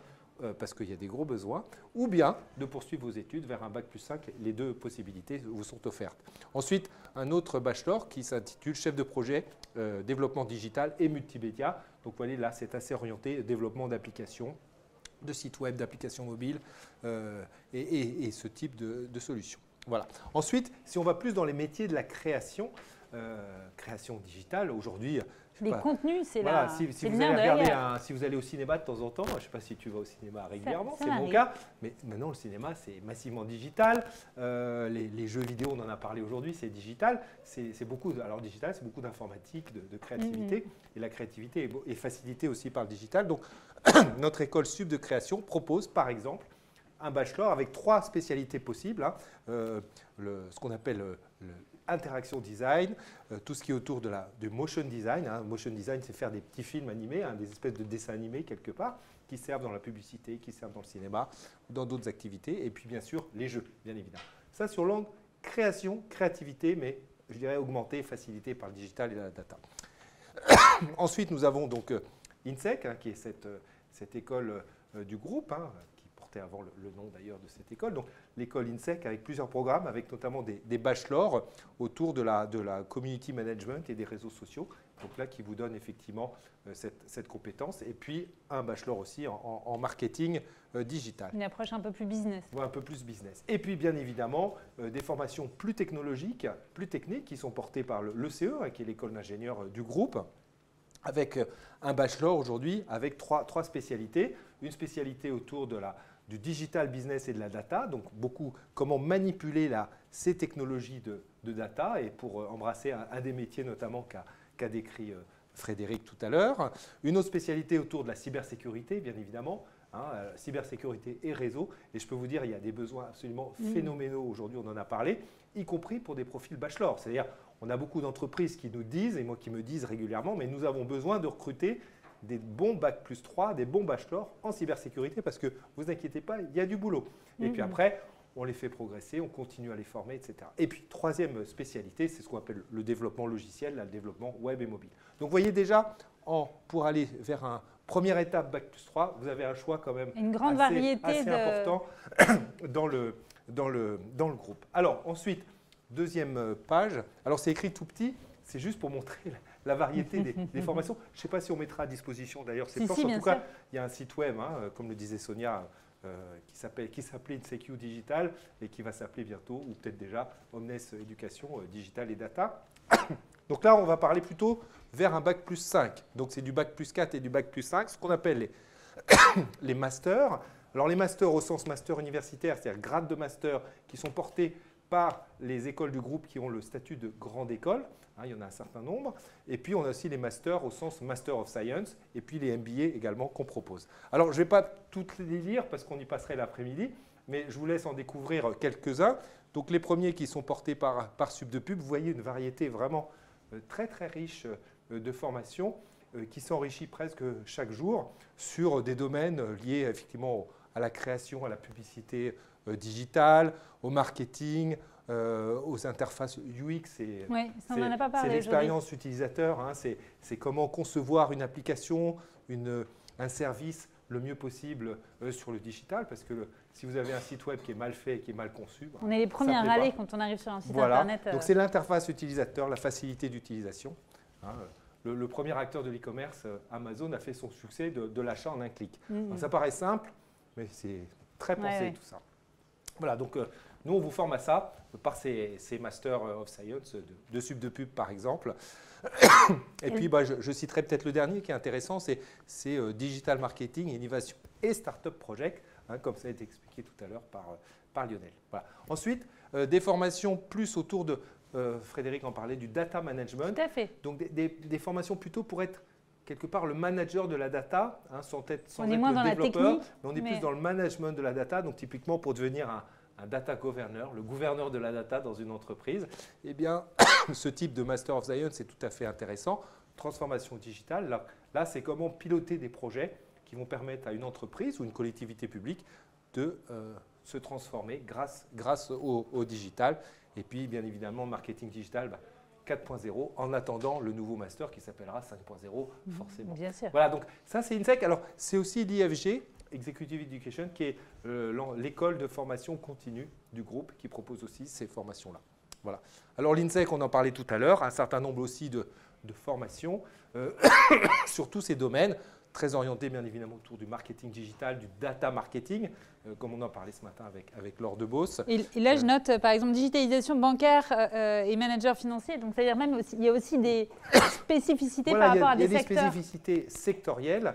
parce qu'il y a des gros besoins, ou bien de poursuivre vos études vers un bac plus 5. Les 2 possibilités vous sont offertes. Ensuite, un autre bachelor qui s'intitule chef de projet développement digital et multimédia. Donc, vous voyez, là, c'est assez orienté développement d'applications, de sites web, d'applications mobiles et ce type de solutions. Voilà. Ensuite, si on va plus dans les métiers de la création digitale, aujourd'hui… Les contenus, c'est voilà, là. si vous allez regarder si vous allez au cinéma de temps en temps, je ne sais pas si tu vas au cinéma régulièrement, c'est mon cas, mais maintenant le cinéma c'est massivement digital, les jeux vidéo, on en a parlé aujourd'hui, c'est digital, c'est beaucoup d'informatique, de créativité, et la créativité est facilitée aussi par le digital. Donc notre école Sub de création propose par exemple un bachelor avec 3 spécialités possibles, hein, ce qu'on appelle interaction design, tout ce qui est autour du motion design. Hein. Motion design, c'est faire des petits films animés, hein, des espèces de dessins animés quelque part, qui servent dans la publicité, qui servent dans le cinéma, dans d'autres activités. Et puis bien sûr, les jeux, bien évidemment. Ça sur langue création, créativité, mais je dirais augmentée, facilitée par le digital et la data. Ensuite, nous avons donc INSEC, hein, qui est cette école du groupe, hein, qui portait avant le nom d'ailleurs de cette école. Donc l'école INSEC avec plusieurs programmes, avec notamment des bachelors autour de la community management et des réseaux sociaux. Donc là, qui vous donne effectivement cette compétence. Et puis un bachelor aussi en marketing digital. Une approche un peu plus business. Ouais, un peu plus business. Et puis bien évidemment, des formations plus technologiques, plus techniques, qui sont portées par l'ECE, hein, qui est l'école d'ingénieurs du groupe, avec un bachelor aujourd'hui, avec trois spécialités. Une spécialité autour du digital business et de la data, donc beaucoup comment manipuler ces technologies de data, et pour embrasser un des métiers notamment qu'a décrit Frédéric tout à l'heure. Une autre spécialité autour de la cybersécurité, bien évidemment, hein, cybersécurité et réseau. Et je peux vous dire, il y a des besoins absolument phénoménaux aujourd'hui, on en a parlé, y compris pour des profils bachelor. C'est-à-dire, on a beaucoup d'entreprises qui nous disent, et moi qui me disent régulièrement, mais nous avons besoin de recruter des bons Bac+3, des bons bachelors en cybersécurité, parce que vous inquiétez pas, il y a du boulot. Et puis après, on les fait progresser, on continue à les former, etc. Et puis, troisième spécialité, c'est ce qu'on appelle le développement logiciel, le développement web et mobile. Donc, vous voyez déjà, pour aller vers une première étape Bac+3, vous avez un choix quand même une grande variété assez important dans le groupe. Alors, ensuite, deuxième page. Alors, c'est écrit tout petit, c'est juste pour montrer la variété des formations. Je ne sais pas si on mettra à disposition d'ailleurs ces planches. En tout cas, il y a un site web, hein, comme le disait Sonia, qui s'appelait InSecU Digital et qui va s'appeler bientôt, ou peut-être déjà, Omnes Éducation Digital et Data. Donc là, on va parler plutôt vers un Bac+5. Donc c'est du Bac+4 et du Bac+5, ce qu'on appelle les masters. Alors les masters au sens master universitaire, c'est-à-dire grade de master, qui sont portés par les écoles du groupe qui ont le statut de grande école. Hein, il y en a un certain nombre. Et puis, on a aussi les masters au sens Master of Science et puis les MBA également qu'on propose. Alors, je ne vais pas toutes les lire parce qu'on y passerait l'après-midi, mais je vous laisse en découvrir quelques-uns. Donc, les premiers qui sont portés par Subdepub, vous voyez une variété vraiment très, très riche de formations qui s'enrichit presque chaque jour sur des domaines liés effectivement à la création, à la publicité digitale, au marketing, aux interfaces UX. C'est l'expérience utilisateur, hein, c'est comment concevoir une application, un service le mieux possible sur le digital, parce que si vous avez un site web qui est mal fait, qui est mal conçu… On est les premiers à râler quand on arrive sur un site internet. Donc c'est l'interface utilisateur, la facilité d'utilisation. Hein, le premier acteur de l'e-commerce, Amazon, a fait son succès de l'achat en un clic. Alors, ça paraît simple, mais c'est très pensé tout ça. Voilà, donc nous, on vous forme à ça par ces Masters of Science de Subdepub, par exemple. Et puis, je citerai peut-être le dernier qui est intéressant, c'est Digital Marketing, Innovation et Startup Project, hein, comme ça a été expliqué tout à l'heure par Lionel. Voilà. Ensuite, des formations plus autour de, Frédéric en parlait, du data management. Tout à fait. Donc, des formations plutôt pour être quelque part le manager de la data, hein, sans être on est moins le dans développeur, la technique, mais on est plus dans le management de la data, donc typiquement pour devenir un data governor, le gouverneur de la data dans une entreprise. Eh bien, ce type de Master of Science est tout à fait intéressant. Transformation digitale, là c'est comment piloter des projets qui vont permettre à une entreprise ou une collectivité publique de se transformer grâce au digital. Et puis, bien évidemment, marketing digital, 4.0, en attendant le nouveau master qui s'appellera 5.0 forcément. Bien sûr. Voilà, donc ça c'est INSEC. Alors c'est aussi l'IFG, Executive Education, qui est l'école de formation continue du groupe qui propose aussi ces formations-là. Voilà. Alors l'INSEC, on en parlait tout à l'heure, un certain nombre aussi de formations sur tous ces domaines, très orientés bien évidemment autour du marketing digital, du data marketing, comme on en parlait ce matin avec Laure Debos. Et là, je note par exemple digitalisation bancaire et manager financier. Donc, c'est-à-dire même il y a aussi des spécificités par rapport à des secteurs. Il y a des spécificités sectorielles.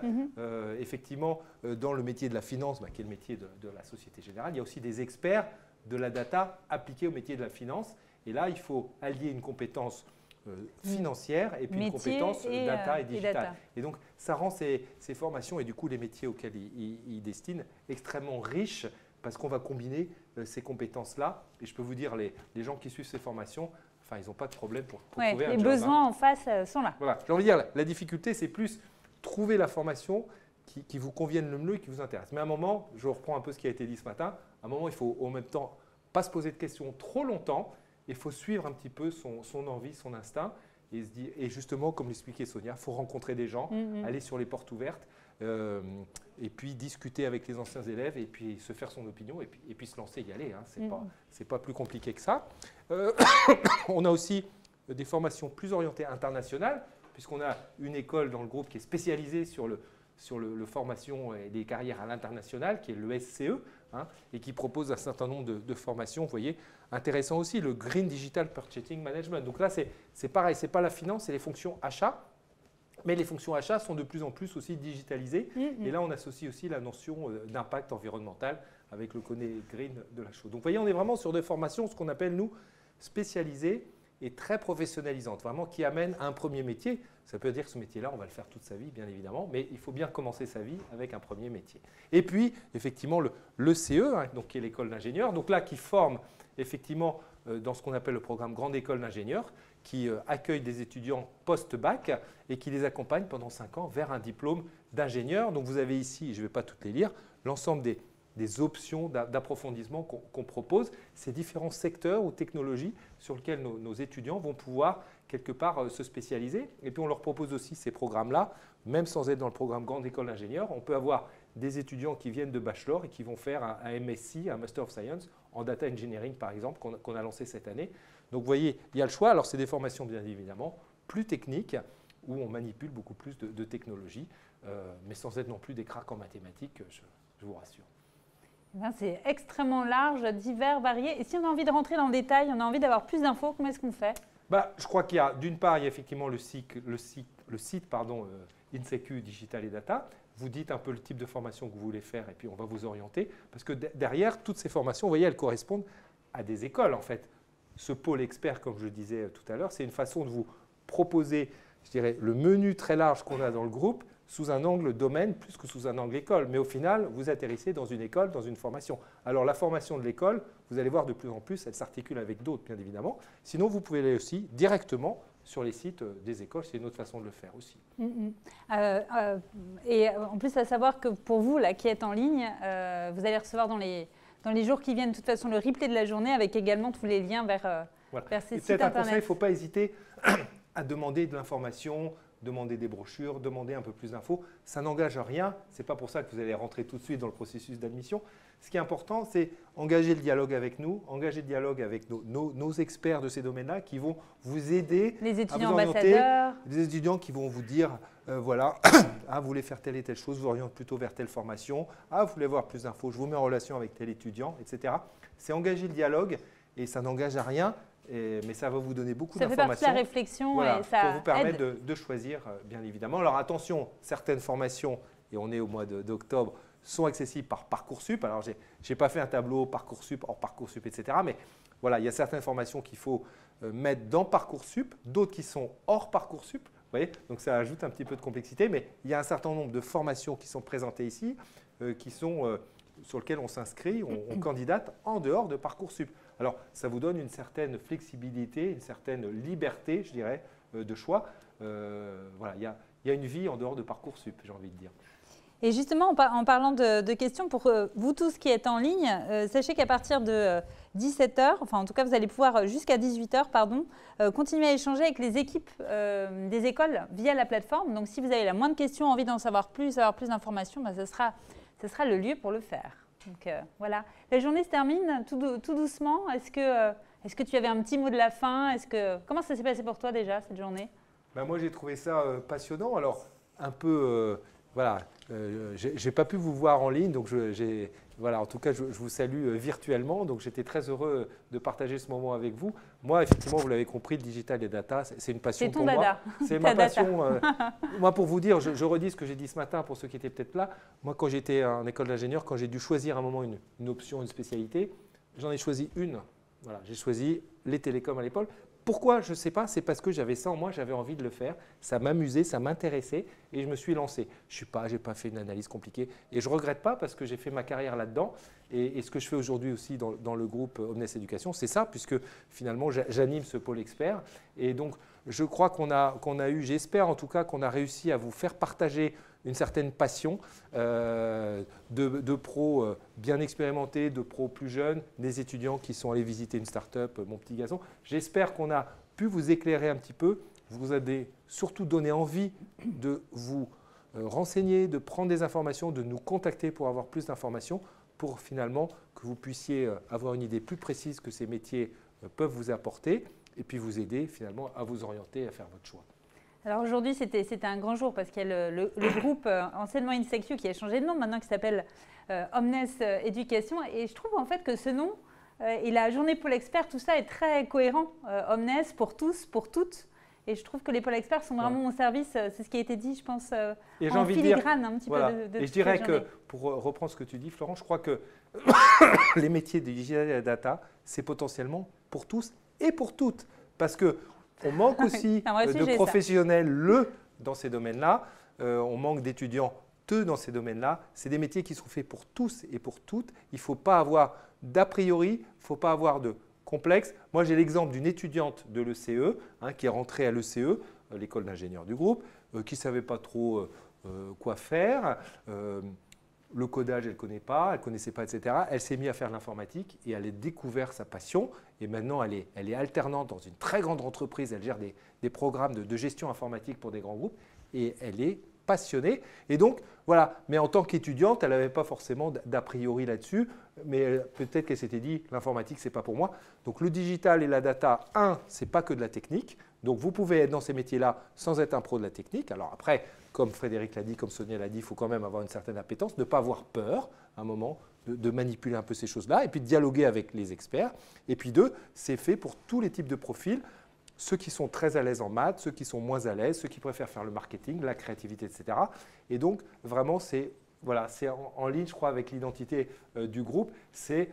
Effectivement, dans le métier de la finance, qui est le métier de la Société Générale, il y a aussi des experts de la data appliqués au métier de la finance. Et là, il faut allier une compétence financière et puis une compétence data et digital. Et donc, ça rend ces formations et du coup les métiers auxquels ils destinent extrêmement riches parce qu'on va combiner ces compétences-là. Et je peux vous dire, les gens qui suivent ces formations, enfin, ils n'ont pas de problème pour trouver un job. Les besoins en face sont là. Voilà. J'ai envie de dire, la difficulté, c'est plus trouver la formation qui vous convienne le mieux et qui vous intéresse. Mais à un moment, je reprends un peu ce qui a été dit ce matin, à un moment, il faut en même temps pas se poser de questions trop longtemps. Il faut suivre un petit peu son envie, son instinct. Et justement, comme l'expliquait Sonia, il faut rencontrer des gens, aller sur les portes ouvertes et puis discuter avec les anciens élèves et puis se faire son opinion et puis se lancer, y aller. Hein. C'est pas plus compliqué que ça. On a aussi des formations plus orientées internationales, puisqu'on a une école dans le groupe qui est spécialisée sur le formation et les carrières à l'international, qui est le SCE, hein, et qui propose un certain nombre de formations, vous voyez, intéressant aussi, le Green Digital Purchasing Management. Donc là, c'est pareil, ce n'est pas la finance, c'est les fonctions achats, mais les fonctions achats sont de plus en plus aussi digitalisées, et là, on associe aussi la notion d'impact environnemental avec le côté green de la chose. Donc vous voyez, on est vraiment sur des formations, ce qu'on appelle, nous, spécialisées et très professionnalisantes, vraiment qui amènent à un premier métier. Ça peut dire que ce métier-là, on va le faire toute sa vie, bien évidemment, mais il faut bien commencer sa vie avec un premier métier. Et puis, effectivement, le CE, hein, donc, qui est l'école d'ingénieurs, donc là, qui forme effectivement dans ce qu'on appelle le programme Grande École d'ingénieurs, qui accueille des étudiants post-bac et qui les accompagne pendant 5 ans vers un diplôme d'ingénieur. Donc vous avez ici, je ne vais pas toutes les lire, l'ensemble des options d'approfondissement qu'on propose, ces différents secteurs ou technologies sur lesquels nos étudiants vont pouvoir quelque part se spécialiser. Et puis on leur propose aussi ces programmes-là, même sans être dans le programme Grande École d'ingénieurs. On peut avoir des étudiants qui viennent de bachelor et qui vont faire un MSc, un Master of Science, en Data Engineering par exemple, qu'on a lancé cette année. Donc vous voyez, il y a le choix. Alors c'est des formations bien évidemment plus techniques, où on manipule beaucoup plus de technologies, mais sans être non plus des cracks en mathématiques, je vous rassure. C'est extrêmement large, divers, varié. Et si on a envie de rentrer dans le détail, on a envie d'avoir plus d'infos, comment est-ce qu'on fait? Je crois qu'il y a, d'une part, il y a effectivement le site InSecu Digital et Data. Vous dites un peu le type de formation que vous voulez faire et puis on va vous orienter. Parce que derrière, toutes ces formations, vous voyez, elles correspondent à des écoles en fait. Ce pôle expert, comme je le disais tout à l'heure, c'est une façon de vous proposer, je dirais, le menu très large qu'on a dans le groupe sous un angle domaine plus que sous un angle école. Mais au final, vous atterrissez dans une école, dans une formation. Alors la formation de l'école, vous allez voir de plus en plus, elle s'articule avec d'autres, bien évidemment. Sinon, vous pouvez aller aussi directement sur les sites des écoles. C'est une autre façon de le faire aussi. Et en plus, à savoir que pour vous, là, qui êtes en ligne, vous allez recevoir dans les jours qui viennent, de toute façon, le replay de la journée avec également tous les liens vers ces sites Internet. Peut-être un conseil, il ne internet. faut pas hésiter à demander de l'information, demander des brochures, demander un peu plus d'infos. Ça n'engage à rien. Ce n'est pas pour ça que vous allez rentrer tout de suite dans le processus d'admission. Ce qui est important, c'est engager le dialogue avec nous, engager le dialogue avec nos experts de ces domaines-là qui vont vous aider Les à étudiants vous orienter. ambassadeurs. Des étudiants qui vont vous dire, voilà, vous voulez faire telle et telle chose, vous orientez plutôt vers telle formation. Vous voulez voir plus d'infos, je vous mets en relation avec tel étudiant, etc. C'est engager le dialogue et ça n'engage à rien. Mais ça va vous donner beaucoup d'informations. Ça fait partie de la réflexion, voilà, et ça pour vous permettre aide. de choisir, bien évidemment. Alors attention, certaines formations, et on est au mois d'octobre, sont accessibles par Parcoursup. Alors, je n'ai pas fait un tableau Parcoursup, hors Parcoursup, etc. Mais voilà, il y a certaines formations qu'il faut mettre dans Parcoursup, d'autres qui sont hors Parcoursup. Vous voyez, donc ça ajoute un petit peu de complexité. Mais il y a un certain nombre de formations qui sont présentées ici, sur lesquelles on s'inscrit, on candidate en dehors de Parcoursup. Alors, ça vous donne une certaine flexibilité, une certaine liberté, je dirais, de choix. Voilà, il y a une vie en dehors de Parcoursup, j'ai envie de dire. Et justement, en parlant de questions, pour vous tous qui êtes en ligne, sachez qu'à partir de 17h, enfin en tout cas vous allez pouvoir jusqu'à 18h, continuer à échanger avec les équipes des écoles via la plateforme. Donc si vous avez la moindre question, envie d'en savoir plus d'informations, ce sera le lieu pour le faire. Donc voilà, la journée se termine tout doucement. Est-ce que tu avais un petit mot de la fin? Comment ça s'est passé pour toi déjà cette journée? Moi j'ai trouvé ça passionnant. Alors un peu, voilà, j'ai pas pu vous voir en ligne, donc voilà, en tout cas je vous salue virtuellement. Donc j'étais très heureux de partager ce moment avec vous. Moi effectivement, vous l'avez compris, le digital et data, c'est une passion pour moi. C'est ma passion. Moi pour vous dire, je redis ce que j'ai dit ce matin pour ceux qui étaient peut-être là. Moi quand j'étais en école d'ingénieur, quand j'ai dû choisir à un moment une option, une spécialité, j'en ai choisi une. Voilà, j'ai choisi les télécoms à l'époque. Pourquoi? Je ne sais pas, c'est parce que j'avais ça en moi, j'avais envie de le faire, ça m'amusait, ça m'intéressait et je me suis lancé. Je n'ai pas fait une analyse compliquée et je ne regrette pas parce que j'ai fait ma carrière là-dedans et ce que je fais aujourd'hui aussi dans le groupe Omnes Éducation, c'est ça puisque finalement j'anime ce pôle expert et donc je crois qu'on a eu, j'espère en tout cas qu'on a réussi à vous faire partager une certaine passion de pros bien expérimentés, de pros plus jeunes, des étudiants qui sont allés visiter une start-up, Mon Petit Garçon. J'espère qu'on a pu vous éclairer un petit peu, vous a surtout donné envie de vous renseigner, de prendre des informations, de nous contacter pour avoir plus d'informations, pour finalement que vous puissiez avoir une idée plus précise que ces métiers peuvent vous apporter et puis vous aider finalement à vous orienter et à faire votre choix. Alors aujourd'hui, c'était un grand jour parce qu'il y a le groupe anciennement INSECU qui a changé de nom maintenant, qui s'appelle Omnes Éducation. Et je trouve en fait que ce nom et la journée Pôle Expert, tout ça est très cohérent. Omnes, pour tous, pour toutes. Et je trouve que les pôles experts sont vraiment au service, c'est ce qui a été dit, je pense, et en filigrane un petit peu de et je dirais que, pour reprendre ce que tu dis, Florent, je crois que les métiers de digital et data, c'est potentiellement pour tous et pour toutes. Parce qu'on manque aussi de professionnels dans ces domaines-là, on manque d'étudiants dans ces domaines-là. C'est des métiers qui sont faits pour tous et pour toutes. Il ne faut pas avoir d'a priori, il ne faut pas avoir de complexe. Moi, j'ai l'exemple d'une étudiante de l'ECE qui est rentrée à l'ECE, l'école d'ingénieurs du groupe, qui ne savait pas trop quoi faire. Le codage, elle ne connaît pas, elle ne connaissait pas, etc. Elle s'est mise à faire l'informatique et elle a découvert sa passion. Et maintenant, elle est alternante dans une très grande entreprise. Elle gère des programmes de gestion informatique pour des grands groupes et elle est passionnée. Et donc, voilà. Mais en tant qu'étudiante, elle n'avait pas forcément d'a priori là-dessus. Mais peut-être qu'elle s'était dit, l'informatique, ce n'est pas pour moi. Donc, le digital et la data, ce n'est pas que de la technique. Donc, vous pouvez être dans ces métiers-là sans être un pro de la technique. Alors après, comme Frédéric l'a dit, comme Sonia l'a dit, il faut quand même avoir une certaine appétence, ne pas avoir peur à un moment de manipuler un peu ces choses-là et puis de dialoguer avec les experts. Et puis c'est fait pour tous les types de profils. Ceux qui sont très à l'aise en maths, ceux qui sont moins à l'aise, ceux qui préfèrent faire le marketing, la créativité, etc. Et donc, vraiment, c'est en ligne, je crois, avec l'identité du groupe, c'est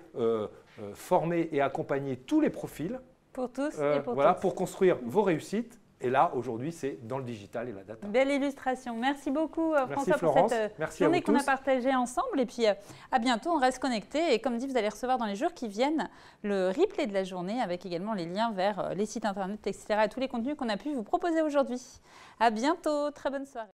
former et accompagner tous les profils pour tous et pour voilà, tous. Pour construire vos réussites. Et là, aujourd'hui, c'est dans le digital et la data. Belle illustration. Merci beaucoup, Merci François, Florence. pour cette Merci journée qu'on a tous. partagée ensemble. Et puis, à bientôt. On reste connectés. Et comme dit, vous allez recevoir dans les jours qui viennent le replay de la journée avec également les liens vers les sites internet, etc. et tous les contenus qu'on a pu vous proposer aujourd'hui. À bientôt. Très bonne soirée.